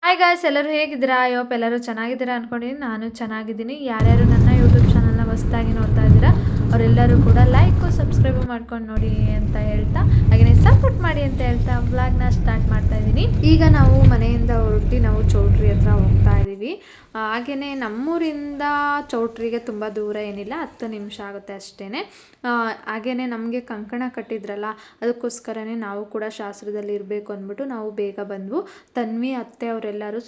Hi guys, ಎಲ್ಲರೂ ಹೇಗಿದ್ದೀರಾ? ಅಯ್ಯೋಪ್ ಎಲ್ಲರೂ ಚೆನ್ನಾಗಿದ್ದೀರಾ ಅನ್ಕೊಂಡಿದ್ದೀನಿ. ನಾನು ಚೆನ್ನಾಗಿದ್ದೀನಿ. ಯಾರ್ಯಾರು ನನ್ನ ಯೂಟ್ಯೂಬ್ ಚಾನಲ್ನ ಹೊಸದಾಗಿ ನೋಡ್ತಾ ಇದ್ದೀರಾ ಅವರೆಲ್ಲರೂ ಕೂಡ ಲೈಕು ಸಬ್ಸ್ಕ್ರೈಬ್ ಮಾಡ್ಕೊಂಡು ನೋಡಿ ಅಂತ ಹೇಳ್ತಾ, ಹಾಗೆಯೇ ಸಪೋರ್ಟ್ ಮಾಡಿ ಅಂತ ಹೇಳ್ತಾ ವ್ಲಾಗ್ನ ಸ್ಟಾರ್ಟ್ ಮಾಡ್ತಾ ಇದ್ದೀನಿ. ಈಗ ನಾವು ಮನೆಯಿಂದ ಹೊರಟಿ ನಾವು ಚೌಟ್ರಿ ಹತ್ರ ಹೋಗ್ತಾ ಇದ್ದೀವಿ. ಹಾಗೆಯೇ ನಮ್ಮೂರಿಂದ ಚೌಟ್ರಿಗೆ ತುಂಬ ದೂರ ಏನಿಲ್ಲ, 10 ನಿಮಿಷ ಆಗುತ್ತೆ ಅಷ್ಟೇ. ಹಾಗೆಯೇ ನಮಗೆ ಕಂಕಣ ಕಟ್ಟಿದ್ರಲ್ಲ, ಅದಕ್ಕೋಸ್ಕರನೇ ನಾವು ಕೂಡ ಶಾಸ್ತ್ರದಲ್ಲಿ ಇರಬೇಕು ಅಂದ್ಬಿಟ್ಟು ನಾವು ಬೇಗ ಬಂದ್ವು. ತನ್ವಿ ಅತ್ತೆ ಅವರೆಲ್ಲರೂ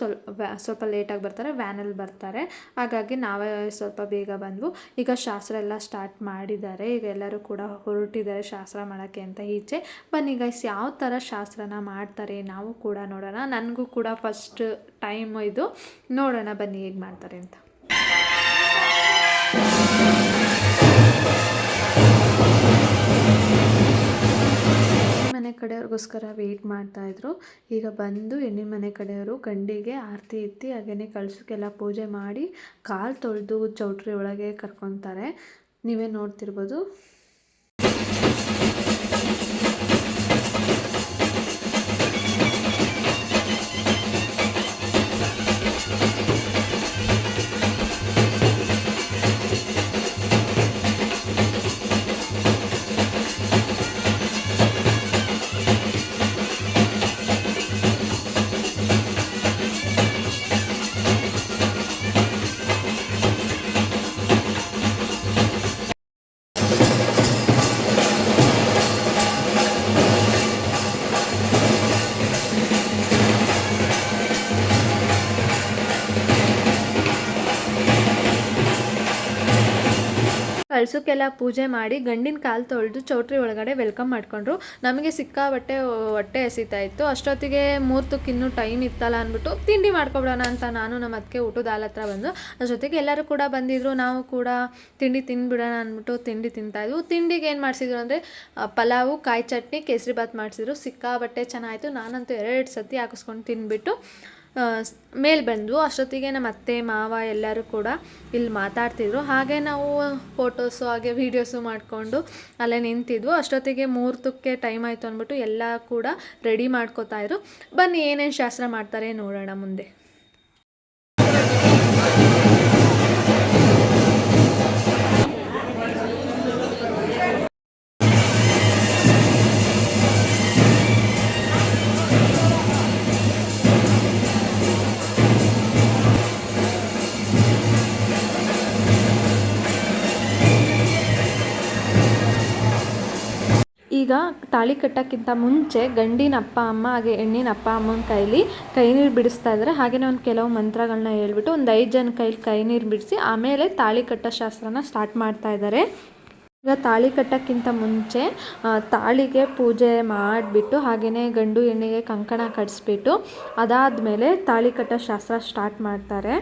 ಸ್ವಲ್ಪ ಲೇಟಾಗಿ ಬರ್ತಾರೆ, ವ್ಯಾನಲ್ಲಿ ಬರ್ತಾರೆ. ಹಾಗಾಗಿ ನಾವೇ ಸ್ವಲ್ಪ ಬೇಗ ಬಂದ್ವು. ಈಗ ಶಾಸ್ತ್ರ ಎಲ್ಲ ಸ್ಟಾರ್ಟ್ ಮಾಡಿದ್ದಾರೆ. ಈಗ ಎಲ್ಲರೂ ಕೂಡ ಹೊರಟಿದ್ದಾರೆ ಶಾಸ್ತ್ರ ಮಾಡೋಕ್ಕೆ ಅಂತ ಈಚೆ. ಬನ್ನಿ ಗೈಸ್, ಯಾವ ಥರ ಶಾಸ್ತ್ರನ ಮಾಡ್ತಾರೆ ನಾವು ಕೂಡ ನೋಡೋಣ. ನನಗೂ ಕೂಡ ಫಸ್ಟ್ ಟೈಮ್ ಇದು, ನೋಡೋಣ ಬನ್ನಿ ಹೇಗೆ ಮಾಡ್ತಾರೆ ಅಂತ. ಮನೆ ಕಡೆಯವ್ರಿಗೋಸ್ಕರ ವೆಯ್ಟ್ ಮಾಡ್ತಾಯಿದ್ರು. ಈಗ ಬಂದು ಹೆಣ್ಣಿನ ಮನೆ ಕಡೆಯವರು ಗಂಡಿಗೆ ಆರತಿ ಎತ್ತಿ ಹಾಗೆಯೇ ಕಳಸಕ್ಕೆಲ್ಲ ಪೂಜೆ ಮಾಡಿ ಕಾಲು ತೊಳೆದು ಚೌಟ್ರಿ ಒಳಗೆ ಕರ್ಕೊತಾರೆ. ನೀವೇ ನೋಡ್ತಿರ್ಬೋದು. ಕಳ್ಸಕ್ಕೆಲ್ಲ ಪೂಜೆ ಮಾಡಿ ಗಂಡಿನ ಕಾಲು ತೊಳೆದು ಚೌಟ್ರಿ ಒಳಗಡೆ ವೆಲ್ಕಮ್ ಮಾಡಿಕೊಂಡ್ರು. ನಮಗೆ ಸಿಕ್ಕಾಬಟ್ಟೆ ಹೊಟ್ಟೆ ಎಸಿತಾ ಇತ್ತು. ಅಷ್ಟೊತ್ತಿಗೆ ಮುಹೂರ್ತಕ್ಕೆ ಇನ್ನೂ ಟೈಮ್ ಇತ್ತಲ್ಲ ಅಂದ್ಬಿಟ್ಟು ತಿಂಡಿ ಮಾಡ್ಕೊಬಿಡೋಣ ಅಂತ ನಾನು ನಮ್ಮ ಅದಕ್ಕೆ ಊಟದ ಹಾಲ್ ಹತ್ರ ಬಂದು, ಜೊತೆಗೆ ಎಲ್ಲರೂ ಕೂಡ ಬಂದಿದ್ರು. ನಾವು ಕೂಡ ತಿಂಡಿ ತಿಂದುಬಿಡೋಣ ಅಂದ್ಬಿಟ್ಟು ತಿಂಡಿ ತಿಂತಾಯಿದ್ವು. ತಿಂಡಿಗೆ ಏನು ಮಾಡಿಸಿದ್ರು ಅಂದರೆ ಪಲಾವು, ಕಾಯಿ ಚಟ್ನಿ, ಕೇಸರಿ ಬಾತ್ ಮಾಡಿಸಿದ್ರು. ಸಿಕ್ಕಾಬಟ್ಟೆ ಚೆನ್ನಾಯಿತು. ನಾನಂತೂ 2 ಸತಿ ಹಾಕಿಸ್ಕೊಂಡು ತಿಂದ್ಬಿಟ್ಟು ಮೇಲೆ ಬಂದು ಅಷ್ಟೊತ್ತಿಗೆ ನಮ್ಮ ಅತ್ತೆ ಮಾವ ಎಲ್ಲರೂ ಕೂಡ ಇಲ್ಲಿ ಮಾತಾಡ್ತಿದ್ರು. ಹಾಗೆ ನಾವು ಫೋಟೋಸು ಹಾಗೆ ವೀಡಿಯೋಸು ಮಾಡಿಕೊಂಡು ಅಲ್ಲೇ ನಿಂತಿದ್ವು. ಅಷ್ಟೊತ್ತಿಗೆ ಮುಹೂರ್ತಕ್ಕೆ ಟೈಮ್ ಆಯಿತು ಅಂದ್ಬಿಟ್ಟು ಎಲ್ಲ ಕೂಡ ರೆಡಿ ಮಾಡ್ಕೋತಾಯಿದ್ರು. ಬನ್ನಿ ಏನೇನು ಶಾಸ್ತ್ರ ಮಾಡ್ತಾರೆ ನೋಡೋಣ ಮುಂದೆ. ಈಗ ತಾಳಿ ಕಟ್ಟೋಕ್ಕಿಂತ ಮುಂಚೆ ಗಂಡಿನ ಅಪ್ಪ ಅಮ್ಮ ಹಾಗೆ ಹೆಣ್ಣಿನ ಅಪ್ಪ ಅಮ್ಮನ ಕೈಲಿ ಕೈ ನೀರು ಬಿಡಿಸ್ತಾ ಇದ್ದಾರೆ. ಹಾಗೆಯೇ ಒಂದು ಕೆಲವು ಮಂತ್ರಗಳನ್ನ ಹೇಳ್ಬಿಟ್ಟು ಒಂದು 5 ಜನ ಕೈಲಿ ಕೈ ನೀರು ಬಿಡಿಸಿ ಆಮೇಲೆ ತಾಳಿ ಕಟ್ಟೋ ಶಾಸ್ತ್ರನ ಸ್ಟಾರ್ಟ್ ಮಾಡ್ತಾ ಇದ್ದಾರೆ. ಈಗ ತಾಳಿ ಕಟ್ಟೋಕ್ಕಿಂತ ಮುಂಚೆ ತಾಳಿಗೆ ಪೂಜೆ ಮಾಡಿಬಿಟ್ಟು ಹಾಗೆಯೇ ಗಂಡು ಹೆಣ್ಣಿಗೆ ಕಂಕಣ ಕಟ್ಟಿಸ್ಬಿಟ್ಟು ಅದಾದಮೇಲೆ ತಾಳಿ ಕಟ್ಟೋ ಶಾಸ್ತ್ರ ಸ್ಟಾರ್ಟ್ ಮಾಡ್ತಾರೆ.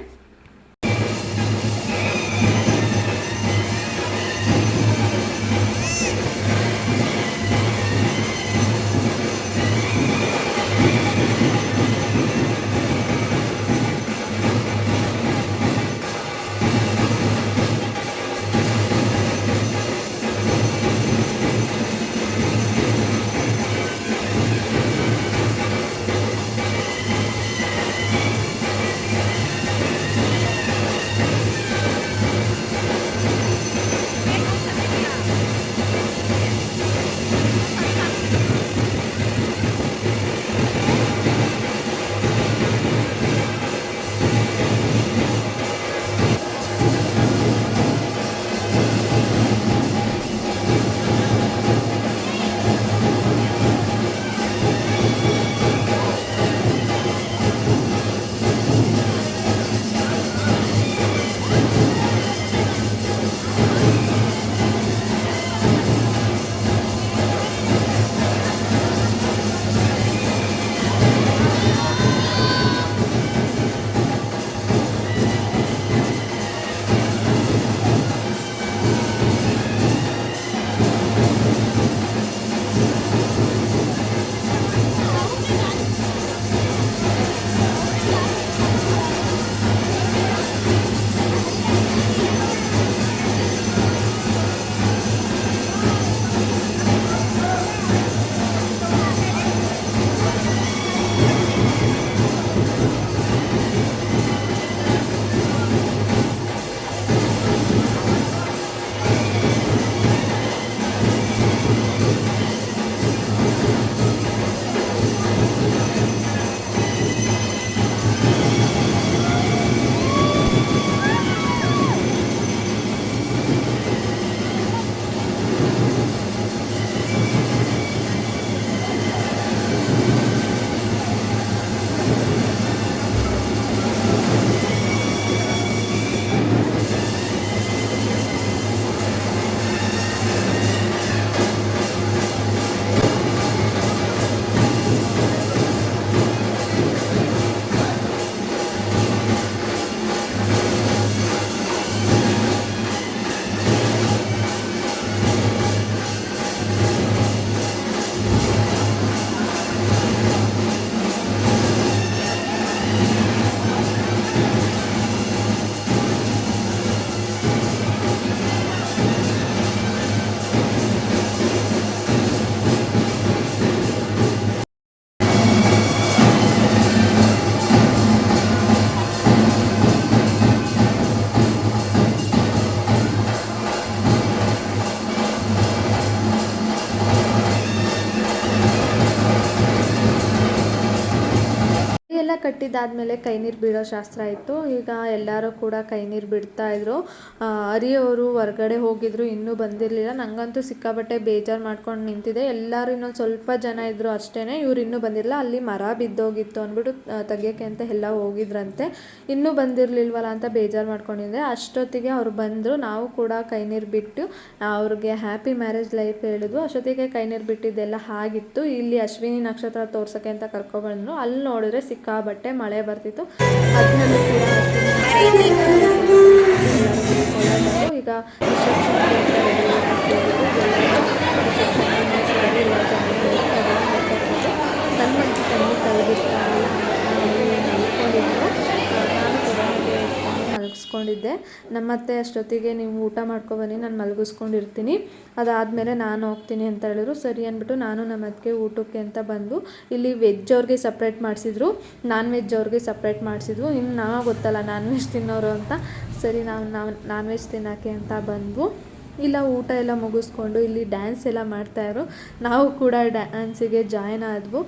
ಕಟ್ಟಿದ್ದಾದಮೇಲೆ ಕೈ ನೀರು ಬಿಡೋ ಶಾಸ್ತ್ರ ಇತ್ತು. ಈಗ ಎಲ್ಲರೂ ಕೂಡ ಕೈ ನೀರು ಬಿಡ್ತಾಯಿದ್ರು. ಹರಿಯವರು ಹೊರ್ಗಡೆ ಹೋಗಿದ್ರು, ಇನ್ನೂ ಬಂದಿರಲಿಲ್ಲ. ನನಗಂತೂ ಸಿಕ್ಕಾಬಟ್ಟೆ ಬೇಜಾರು ಮಾಡ್ಕೊಂಡು ನಿಂತಿದೆ. ಎಲ್ಲರೂ ಇನ್ನೊಂದು ಸ್ವಲ್ಪ ಜನ ಇದ್ದರು ಅಷ್ಟೇ, ಇವ್ರು ಇನ್ನೂ ಬಂದಿರಲಿಲ್ಲ. ಅಲ್ಲಿ ಮರ ಬಿದ್ದೋಗಿತ್ತು ಅಂದ್ಬಿಟ್ಟು ತೆಗಿಯೋಕ್ಕೆ ಅಂತ ಎಲ್ಲ ಹೋಗಿದ್ರಂತೆ. ಇನ್ನೂ ಬಂದಿರಲಿಲ್ವಲ್ಲ ಅಂತ ಬೇಜಾರು ಮಾಡ್ಕೊಂಡಿದ್ದೆ. ಅಷ್ಟೊತ್ತಿಗೆ ಅವ್ರು ಬಂದರು. ನಾವು ಕೂಡ ಕೈ ನೀರು ಬಿಟ್ಟು ಅವ್ರಿಗೆ ಹ್ಯಾಪಿ ಮ್ಯಾರೇಜ್ ಲೈಫ್ ಹೇಳಿದ್ವು. ಅಷ್ಟೊತ್ತಿಗೆ ಕೈ ನೀರು ಬಿಟ್ಟಿದ್ದೆಲ್ಲ ಆಗಿತ್ತು. ಇಲ್ಲಿ ಅಶ್ವಿನಿ ನಕ್ಷತ್ರ ತೋರ್ಸೋಕ್ಕೆ ಅಂತ ಕರ್ಕೊಬಂದ್ರು. ಅಲ್ಲಿ ನೋಡಿದ್ರೆ ಸಿಕ್ಕಾಬಟ್ಟೆ ಮಳೆ ಬರ್ತಿತ್ತು. ಅದನ್ನೂ ಕೂಡ ಈಗ ನನ್ನಂತೂ ಕಣ್ಣು ಕೈ ಬಿಡ್ತಾಯಿಲ್ಲ. ಮಲಗಿಸ್ಕೊಂಡಿದ್ದೆ. ನಮ್ಮತ್ತೆ ಅಷ್ಟೊತ್ತಿಗೆ ನೀವು ಊಟ ಮಾಡ್ಕೊಬನ್ನಿ, ನಾನು ಮಲಗಿಸ್ಕೊಂಡಿರ್ತೀನಿ, ಅದಾದಮೇಲೆ ನಾನು ಹೋಗ್ತೀನಿ ಅಂತ ಹೇಳಿದ್ರು. ಸರಿ ಅಂದ್ಬಿಟ್ಟು ನಾನು ನಮ್ಮತ್ತಿಗೆ ಊಟಕ್ಕೆ ಅಂತ ಬಂದು ಇಲ್ಲಿ ವೆಜ್ ಅವ್ರಿಗೆ ಸಪ್ರೇಟ್ ಮಾಡಿಸಿದ್ರು, ನಾನ್ ವೆಜ್ ಅವ್ರಿಗೆ ಸಪ್ರೇಟ್ ಮಾಡಿಸಿದ್ವು. ಇನ್ನು ನಾವು ಗೊತ್ತಲ್ಲ ನಾನ್ ವೆಜ್ ತಿನ್ನೋರು ಅಂತ, ಸರಿ ನಾವು ನಾನ್ ವೆಜ್ ತಿನ್ನೋಕ್ಕೆ ಅಂತ ಬಂದ್ವು. ಇಲ್ಲ ಊಟ ಎಲ್ಲ ಮುಗಿಸ್ಕೊಂಡು ಇಲ್ಲಿ ಡ್ಯಾನ್ಸ್ ಎಲ್ಲ ಮಾಡ್ತಾಯಿದ್ರು. ನಾವು ಕೂಡ ಡ್ಯಾನ್ಸಿಗೆ ಜಾಯ್ನ್ ಆದ್ವು.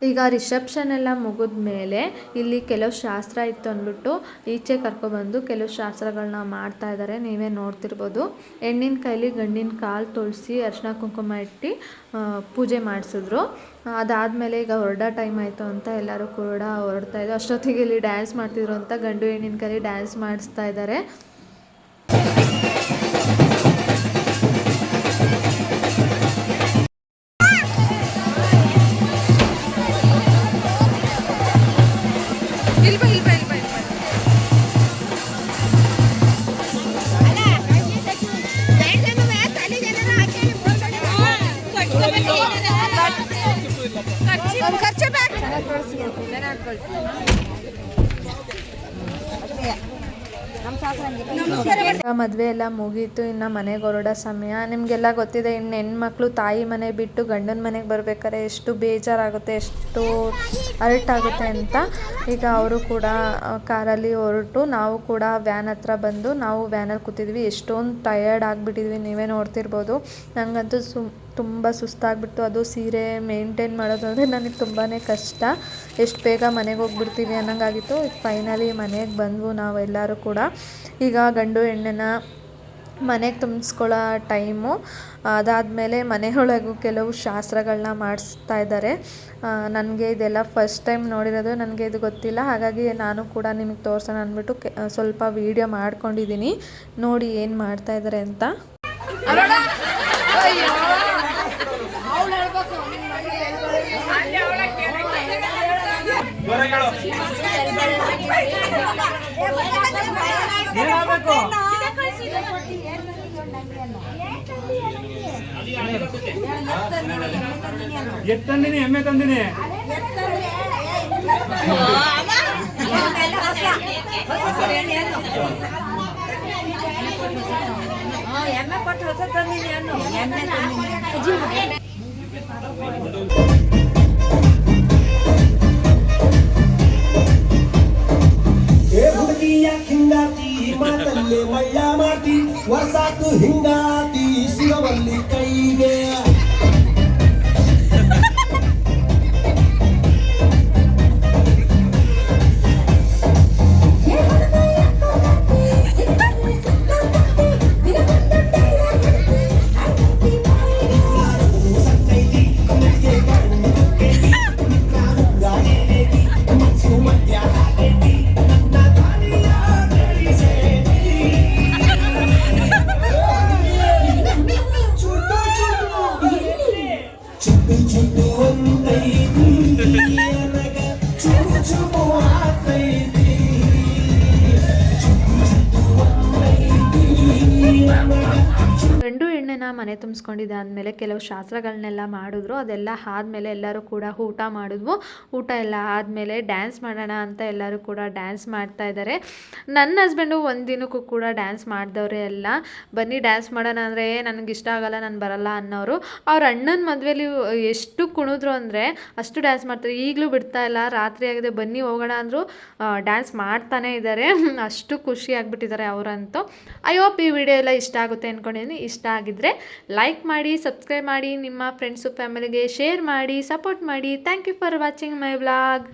ಈಗ ರಿಸೆಪ್ಷನ್ ಎಲ್ಲ ಮುಗಿದ ಮೇಲೆ ಇಲ್ಲಿ ಕೆಲವು ಶಾಸ್ತ್ರ ಇತ್ತು ಅಂದ್ಬಿಟ್ಟು ಈಚೆ ಕರ್ಕೊಬಂದು ಕೆಲವು ಶಾಸ್ತ್ರಗಳನ್ನ ಮಾಡ್ತಾ ಇದ್ದಾರೆ. ನೀವೇ ನೋಡ್ತಿರ್ಬೋದು. ಹೆಣ್ಣಿನ ಕೈಲಿ ಗಂಡಿನ ಕಾಲು ತೊಳ್ಸಿ ಅರಿಶಿನ ಕುಂಕುಮ ಇಟ್ಟು ಪೂಜೆ ಮಾಡಿಸಿದ್ರು. ಅದಾದಮೇಲೆ ಈಗ ಹೊರಡೋ ಟೈಮ್ ಆಯಿತು ಅಂತ ಎಲ್ಲರೂ ಕೂಡ ಹೊರಡ್ತಾಯಿದ್ರು. ಅಷ್ಟೊತ್ತಿಗೆ ಇಲ್ಲಿ ಡ್ಯಾನ್ಸ್ ಮಾಡ್ತಿದ್ರು ಅಂತ ಗಂಡು ಹೆಣ್ಣಿನ ಕೈಲಿ ಡ್ಯಾನ್ಸ್ ಮಾಡಿಸ್ತಾ ಇದ್ದಾರೆ. ಮದುವೆ ಎಲ್ಲ ಮುಗೀತು. ಇನ್ನು ಮನೆಗೆ ಹೊರಡೋ ಸಮಯ. ನಿಮಗೆಲ್ಲ ಗೊತ್ತಿದೆ, ಇನ್ನು ಹೆಣ್ಮಕ್ಳು ತಾಯಿ ಮನೆ ಬಿಟ್ಟು ಗಂಡನ ಮನೆಗೆ ಬರ್ಬೇಕಾದ್ರೆ ಎಷ್ಟು ಬೇಜಾರಾಗುತ್ತೆ, ಎಷ್ಟು ಹರ್ಟ್ ಆಗುತ್ತೆ ಅಂತ. ಈಗ ಅವರು ಕೂಡ ಕಾರಲ್ಲಿ ಹೊರಟು ನಾವು ಕೂಡ ವ್ಯಾನ್ ಹತ್ರ ಬಂದು ನಾವು ವ್ಯಾನಲ್ಲಿ ಕೂತಿದ್ವಿ. ಎಷ್ಟೊಂದು ಟಯರ್ಡ್ ಆಗಿಬಿಟ್ಟಿದ್ವಿ, ನೀವೇ ನೋಡ್ತಿರ್ಬೋದು. ನನಗಂತೂ ತುಂಬ ಸುಸ್ತಾಗ್ಬಿಟ್ಟು, ಅದು ಸೀರೆ ಮೇಂಟೈನ್ ಮಾಡೋದು ಅಂದರೆ ನನಗೆ ತುಂಬಾ ಕಷ್ಟ. ಎಷ್ಟು ಬೇಗ ಮನೆಗೆ ಹೋಗ್ಬಿಡ್ತೀವಿ ಅನ್ನೋಂಗಾಗಿತ್ತು. ಫೈನಲಿ ಮನೆಗೆ ಬಂದ್ವು ನಾವೆಲ್ಲರೂ ಕೂಡ. ಈಗ ಗಂಡು ಹೆಣ್ಣನ್ನು ಮನೆಗೆ ತುಂಬಿಸ್ಕೊಳ್ಳೋ ಟೈಮು. ಅದಾದಮೇಲೆ ಮನೆಯೊಳಗೂ ಕೆಲವು ಶಾಸ್ತ್ರಗಳನ್ನ ಮಾಡಿಸ್ತಾ ಇದ್ದಾರೆ. ನನಗೆ ಇದೆಲ್ಲ ಫಸ್ಟ್ ಟೈಮ್ ನೋಡಿರೋದು, ನನಗೆ ಇದು ಗೊತ್ತಿಲ್ಲ. ಹಾಗಾಗಿ ನಾನು ಕೂಡ ನಿಮಗೆ ತೋರ್ಸೋಣ ಅಂದ್ಬಿಟ್ಟು ಸ್ವಲ್ಪ ವೀಡಿಯೋ ಮಾಡ್ಕೊಂಡಿದ್ದೀನಿ. ನೋಡಿ ಏನು ಮಾಡ್ತಾ ಇದ್ದಾರೆ ಅಂತ. ತಂದಿನಿ ಎಮ್ಮೆ ತಂದಿನಿ. ಎಮ್ಮೆ ಕೊಟ್ಟು ಹೊಸ ತಂದಿನಿ ಅನ್ನು ಎಮ್ಮೆ ತಂದಿನಿ. ಹಿಂಗಾತಿ ಮಾತಲ್ಲೇ ಮಳ್ಳ ಮಾತಿ ವರ್ಷಾತು ಹಿಂಗಾತಿ ಸಿಗವಲ್ಲಿ ಕೈಗೆ. ಗಂಡು ಹೆಣ್ಣನ್ನ ಮನೆ ತುಂಬಿಸ್ಕೊಂಡಿದ್ದಾದಮೇಲೆ ಕೆಲವು ಶಾಸ್ತ್ರಗಳನ್ನೆಲ್ಲ ಮಾಡಿದ್ರು. ಅದೆಲ್ಲ ಆದಮೇಲೆ ಎಲ್ಲರೂ ಕೂಡ ಊಟ ಮಾಡಿದ್ವು. ಊಟ ಎಲ್ಲ ಆದಮೇಲೆ ಡ್ಯಾನ್ಸ್ ಮಾಡೋಣ ಅಂತ ಎಲ್ಲರೂ ಕೂಡ ಡ್ಯಾನ್ಸ್ ಮಾಡ್ತಾ ಇದ್ದಾರೆ. ನನ್ನ ಹಸ್ಬೆಂಡು ಒಂದು ದಿನಕ್ಕೂ ಕೂಡ ಡ್ಯಾನ್ಸ್ ಮಾಡಿದವರೇ ಅಲ್ಲ. ಬನ್ನಿ ಡ್ಯಾನ್ಸ್ ಮಾಡೋಣ ಅಂದರೆ ನನಗೆ ಇಷ್ಟ ಆಗಲ್ಲ, ನಾನು ಬರಲ್ಲ ಅನ್ನೋರು. ಅವ್ರ ಅಣ್ಣನ ಮದುವೆಲಿ ಎಷ್ಟು ಕುಣಿದ್ರು ಅಂದರೆ ಅಷ್ಟು ಡ್ಯಾನ್ಸ್ ಮಾಡ್ತಾರೆ. ಈಗಲೂ ಬಿಡ್ತಾ ಇಲ್ಲ. ರಾತ್ರಿ ಆಗಿದೆ ಬನ್ನಿ ಹೋಗೋಣ ಅಂದರು ಡ್ಯಾನ್ಸ್ ಮಾಡ್ತಾನೇ ಇದ್ದಾರೆ. ಅಷ್ಟು ಖುಷಿ ಆಗಿಬಿಟ್ಟಿದ್ದಾರೆ ಅವರಂತೂ. ಐ ಹೋಪ್ ಈ ವಿಡಿಯೋ ಎಲ್ಲ ಇಷ್ಟ ಆಗುತ್ತೆ ಅಂದ್ಕೊಂಡಿದ್ದೀನಿ. ಇಷ್ಟ ಆಗಿದ್ದರೆ ಲೈಕ್ ಮಾಡಿ, ಸಬ್ಸ್ಕ್ರೈಬ್ ಮಾಡಿ, ನಿಮ್ಮ ಫ್ರೆಂಡ್ಸು ಫ್ಯಾಮಿಲಿಗೆ ಶೇರ್ ಮಾಡಿ, ಸಪೋರ್ಟ್ ಮಾಡಿ. Thank you for watching my vlog.